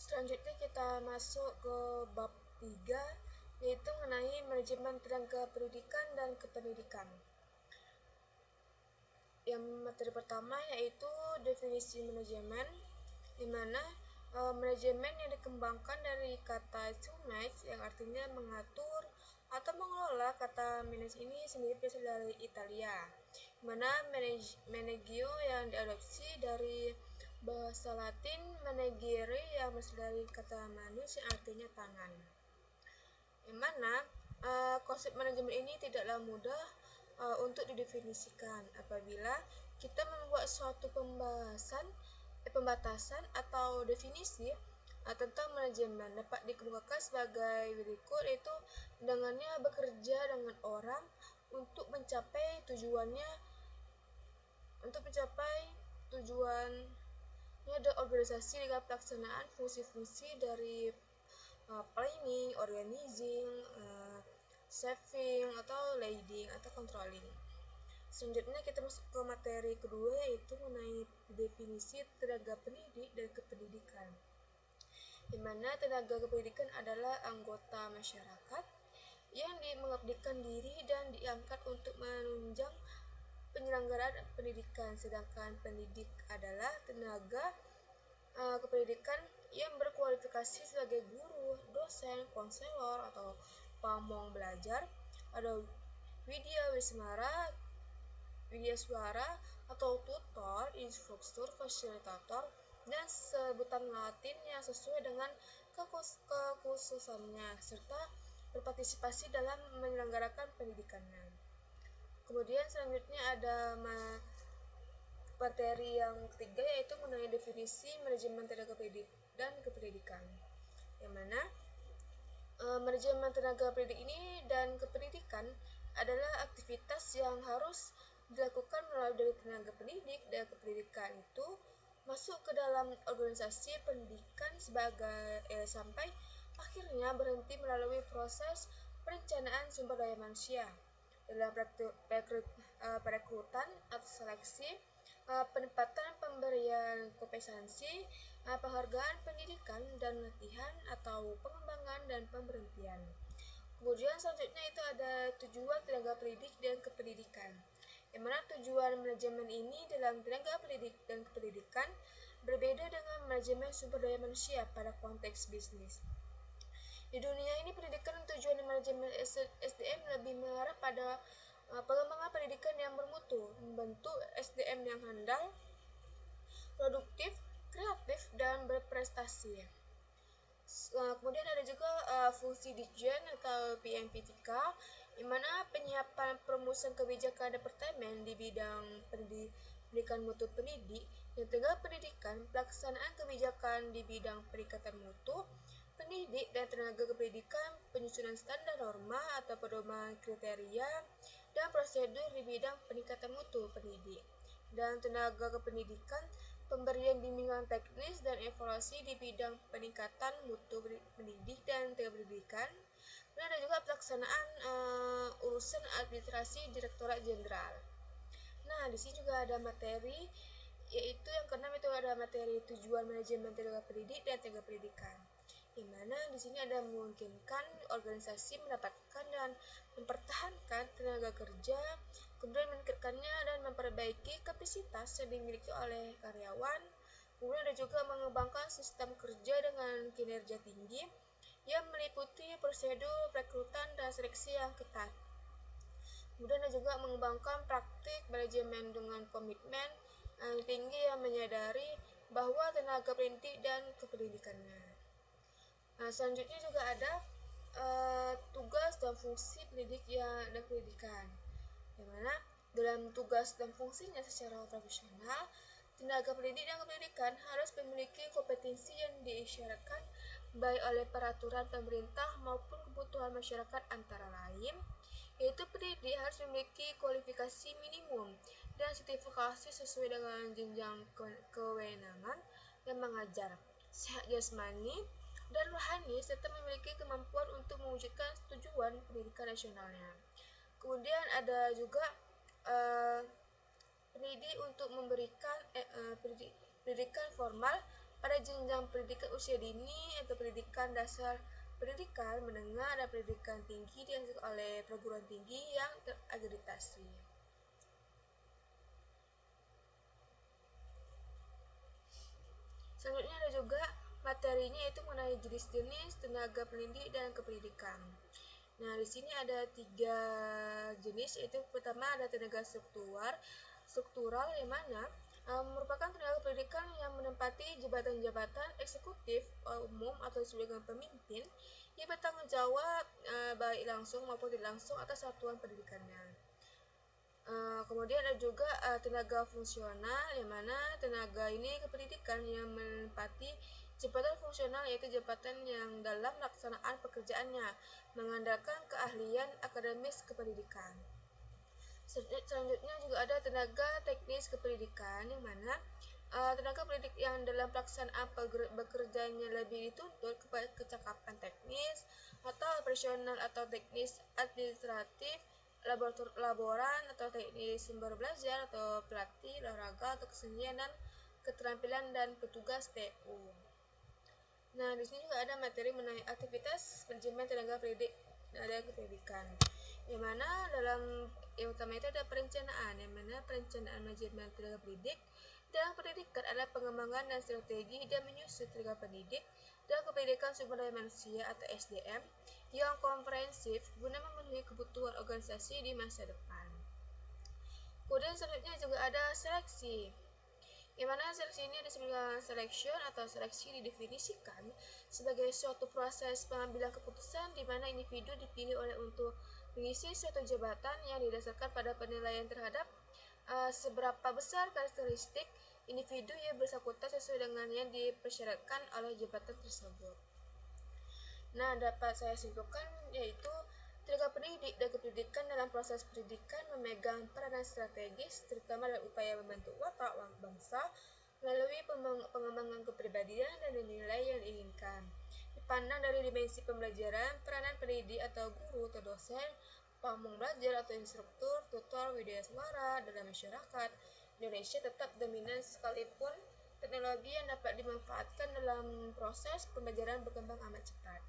Selanjutnya kita masuk ke bab 3, yaitu mengenai manajemen tenaga pendidikan dan kependidikan. Yang materi pertama yaitu definisi manajemen, di mana manajemen yang dikembangkan dari kata to manage yang artinya mengatur atau mengelola. Kata manage ini sendiri berasal dari Italia, di mana managio yang diadopsi dari bahasa Latin managere yang berasal dari kata manus yang artinya tangan. Yang mana konsep manajemen ini tidaklah mudah untuk didefinisikan apabila kita membuat suatu pembatasan atau definisi tentang manajemen dapat dikemukakan sebagai berikut, yaitu dengannya bekerja dengan orang untuk mencapai tujuannya dan organisasi dengan pelaksanaan fungsi-fungsi dari planning, organizing, saving atau leading atau controlling. Selanjutnya kita masuk ke materi kedua, yaitu mengenai definisi tenaga pendidik dan kependidikan, di mana tenaga kependidikan adalah anggota masyarakat yang mengabdikan diri dan diangkat untuk menunjang penyelenggaraan pendidikan, sedangkan pendidik adalah tenaga kependidikan yang berkualifikasi sebagai guru, dosen, konselor, atau pamong belajar, ada widya wismara, widya suara, atau tutor, instruktur, fasilitator, dan sebutan Latin yang sesuai dengan kekhususannya, serta berpartisipasi dalam menyelenggarakan pendidikannya. Kemudian selanjutnya ada materi yang ketiga, yaitu mengenai definisi manajemen tenaga pendidik dan kependidikan, yang mana manajemen tenaga pendidik ini dan kependidikan adalah aktivitas yang harus dilakukan melalui tenaga pendidik dan kependidikan itu masuk ke dalam organisasi pendidikan sampai akhirnya berhenti melalui proses perencanaan sumber daya manusia dalam perekrutan atau seleksi, penempatan, pemberian kompetensi, penghargaan pendidikan dan latihan atau pengembangan dan pemberhentian. Kemudian selanjutnya itu ada tujuan tenaga pendidik dan kependidikan, yang mana tujuan manajemen ini dalam tenaga pendidik dan kependidikan berbeda dengan manajemen sumber daya manusia pada konteks bisnis. Di dunia ini pendidikan tujuan manajemen SDM lebih mengarah pada pengembangan pendidikan yang bermutu, membentuk SDM yang handal, produktif, kreatif, dan berprestasi. Kemudian ada juga fungsi Ditjen atau PMPTK, di mana penyiapan perumusan kebijakan departemen di bidang pendidikan mutu pendidik dan tenaga pendidikan, pelaksanaan kebijakan di bidang peningkatan mutu pendidik dan tenaga kependidikan, penyusunan standar norma atau pedoman kriteria dan prosedur di bidang peningkatan mutu pendidik dan tenaga kependidikan, pemberian bimbingan teknis dan evaluasi di bidang peningkatan mutu pendidik dan tenaga pendidikan. Dan ada juga pelaksanaan urusan administrasi Direktorat Jenderal. Nah, di sini juga ada materi, yaitu yang keenam, itu ada materi tujuan manajemen tenaga pendidik dan tenaga pendidikan, di mana di sini ada memungkinkan organisasi mendapatkan dan mempertahankan tenaga kerja, kemudian meningkatkannya dan memperbaiki kapasitas yang dimiliki oleh karyawan. Kemudian ada juga mengembangkan sistem kerja dengan kinerja tinggi yang meliputi prosedur perekrutan dan seleksi yang ketat. Kemudian ada juga mengembangkan praktik manajemen dengan komitmen tinggi yang menyadari bahwa tenaga pendidik dan kependidikannya. Selanjutnya juga ada tugas dan fungsi pendidik dan pendidikan, yang mana dalam tugas dan fungsinya secara profesional, tenaga pendidik dan kependidikan harus memiliki kompetensi yang diisyaratkan baik oleh peraturan pemerintah maupun kebutuhan masyarakat, antara lain yaitu pendidik harus memiliki kualifikasi minimum dan sertifikasi sesuai dengan jenjang kewenangan yang mengajar, sehat jasmani dan rohani, serta memiliki kemampuan untuk mewujudkan tujuan pendidikan nasionalnya. Kemudian ada juga pendidik untuk memberikan pendidikan formal pada jenjang pendidikan usia dini atau pendidikan dasar, pendidikan menengah, dan pendidikan tinggi dihasilkan oleh perguruan tinggi yang terakreditasi. Selanjutnya ada juga materinya, yaitu mengenai jenis-jenis tenaga pendidik dan kependidikan. Nah, di sini ada 3 jenis, yaitu pertama ada tenaga struktural yang mana merupakan tenaga pendidikan yang menempati jabatan-jabatan eksekutif umum atau sebagai pemimpin yang bertanggung jawab baik langsung maupun tidak langsung atas satuan pendidikannya. Kemudian ada juga tenaga fungsional, yang mana tenaga ini kependidikan yang menempati jabatan fungsional, yaitu jabatan yang dalam pelaksanaan pekerjaannya mengandalkan keahlian akademis kependidikan. Selanjutnya juga ada tenaga teknis kependidikan, yang mana tenaga pendidik yang dalam pelaksanaan bekerjanya lebih dituntut kepada kecakapan teknis atau operasional atau teknis administratif, laboran atau teknis sumber belajar atau pelatih olahraga atau kesenian dan keterampilan dan petugas TU. Nah, di sini juga ada materi mengenai aktivitas manajemen tenaga pendidik dan kependidikan. Yang mana dalam yang utama itu ada perencanaan, yang mana perencanaan manajemen tenaga pendidik dan pendidikan adalah pengembangan dan strategi dan menyusun tenaga pendidik dan kependidikan sumber daya manusia atau SDM yang komprehensif guna memenuhi kebutuhan organisasi di masa depan. Kemudian selanjutnya juga ada seleksi, yang mana seleksi ini disebut dengan selection atau seleksi didefinisikan sebagai suatu proses pengambilan keputusan di mana individu dipilih oleh untuk mengisi suatu jabatan yang didasarkan pada penilaian terhadap seberapa besar karakteristik individu yang bersangkutan sesuai dengan yang dipersyaratkan oleh jabatan tersebut. Nah, dapat saya simpulkan yaitu tenaga pendidik dan kependidikan dalam proses pendidikan memegang peranan strategis terutama dalam upaya membentuk watak bangsa melalui pengembangan kepribadian dan nilai yang diinginkan. Dipandang dari dimensi pembelajaran, peranan pendidik atau guru atau dosen, pamong belajar atau instruktur, tutor, widya suara dalam masyarakat Indonesia tetap dominan sekalipun teknologi yang dapat dimanfaatkan dalam proses pembelajaran berkembang amat cepat.